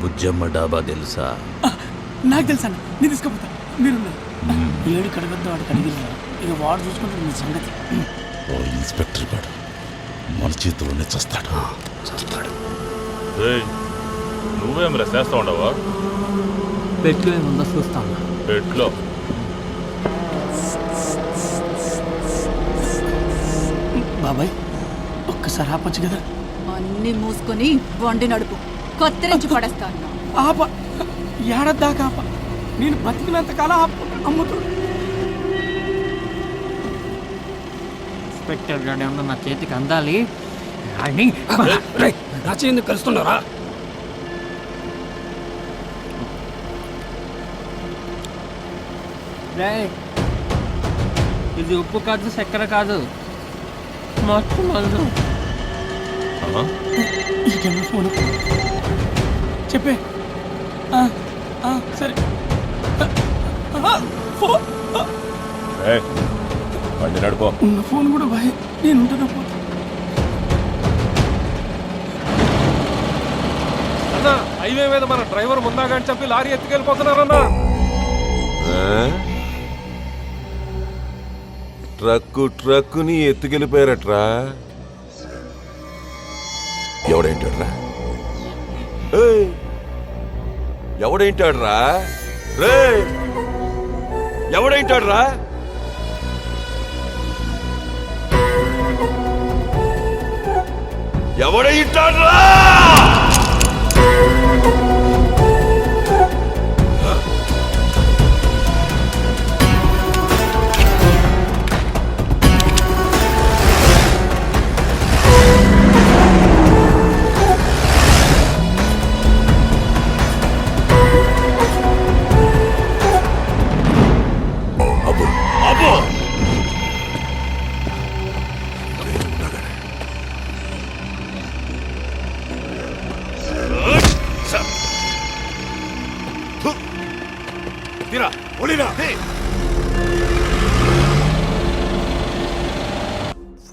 బుజ్జమ్మ డాబా తెలుసా? నాకు తెలుసా, నేను తీసుకుపోతా. మీరు ఏడు కడగద్దు, వాడు కడిగిరా. ఇక వాడు చూసుకుంటే మీ సంగతి. ఓ ఇన్స్పెక్టర్ గాడు మన చేతిలోనే చస్తాడు. నువ్వేం చేస్తా ఉండవా? పెట్లో ఏముందో చూస్తాను. పెట్లో బాబాయ్ ఒక్కసారి ఆపొచ్చు కదా. అన్ని మూసుకొని వండి నడుపు, కొత్తరించి పడేస్తాను. ఆప ఏడద్దాకా ఆప. నేను బతికినంత కాలం ఆపుకుంటాను. అమ్ముతాడు ఇన్స్పెక్టర్ గారు ఏమన్నా నా చేతికి అందాలి అని రాచి ఎందుకు కలుస్తున్నారా? ఇది ఉప్పు కాదు, చక్కెర కాదు, మొత్తం మందు. ఫోన్ చెప్పే. సరే బండి నడుపో. ఉన్న ఫోన్ కూడా బాయ్, నేను ఉంటాను. అన్నా హైవే మీద మన డ్రైవర్ ముందాగాని చెప్పి లారీ ఎత్తుకెళ్ళిపోతున్నారన్నా. ట్రక్కుని ఎత్తుకెళ్ళిపోయారట్రా. ఎవడేంటాడ్రా? ఎవడేంటాడ్రా? రే ఎవడేంటాడ్రా? ఎవడేంటాడ్రా?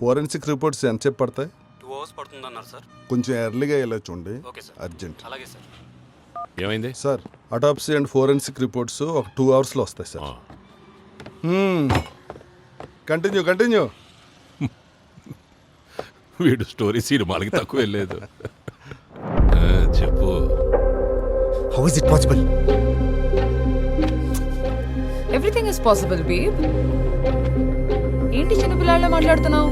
ఫోరెన్సిక్ రిపోర్ట్స్ ఎంతసేపు పడతాయి? 2 hours పడుతుందన్నారు సార్. కొంచెం ఎర్లీగా వెళ్ళొచ్చుండి. అర్జెంట్. అలాగే సార్. ఏమైంది sir? Autopsy and forensic reports ఒక 2 hours వస్తాయి సార్. కంటిన్యూ. వీడు స్టోరీ సినిమాలకి తక్కువ వెళ్ళలేదు. చెప్పు. How is it possible? Everything is possible babe. ఏంటి చిన్నపిల్లాళ్ళ మాట్లాడుతున్నావు?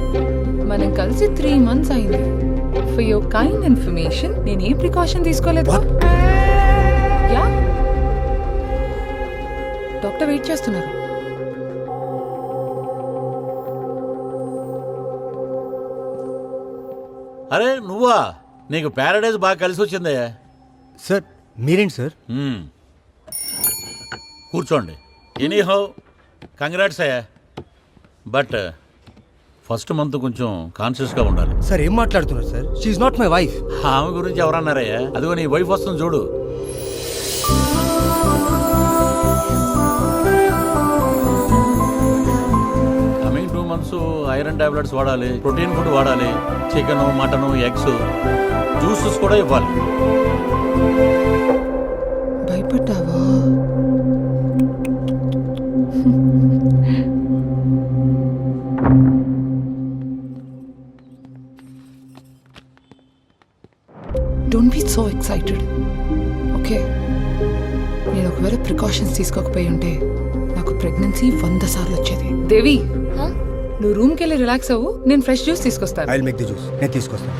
మనం కలిసి 3 months అయింది. ఫర్ యువర్ కైండ్ ఇన్ఫర్మేషన్ నేను ఏ ప్రికాషన్ తీసుకోలేదు. యా, డాక్టర్ వెయిట్ చేస్తున్నారు. అరే నువ్వా? నీకు ప్యారడైజ్ బాగా కలిసి వచ్చిందే. సార్ మీరేంటి సార్? కూర్చోండి. ఎనీహౌ కంగ్రాట్స్ అయ్యా. బట్ ఫస్ట్ మంత్ కొంచెం కాన్షియస్గా ఉండాలి. సార్ ఏం మాట్లాడుతున్నారు sir? She's not my wife. ఆమె గురించి ఎవరన్నారయ్యా? అదిగో నీ వైఫ్ వస్తుంది చూడు. కమింగ్ 2 months ఐరన్ టాబ్లెట్స్ వాడాలి, ప్రోటీన్ ఫుడ్ వాడాలి, చికెను, మటను, ఎగ్స్, జ్యూసెస్ కూడా ఇవ్వాలి. భయపడ్డావా? Don't be so excited, okay? నేను ఒకవేళ ప్రికాషన్స్ తీసుకోకపోయి ఉంటే నాకు ప్రెగ్నెన్సీ 100 సార్లు వచ్చేది. దేవి, నువ్వు రూమ్కి వెళ్ళి రిలాక్స్ అవ్వు, నేను ఫ్రెష్ జ్యూస్ తీసుకొస్తాను. I will make the juice. నేను తీసుకొస్తాను.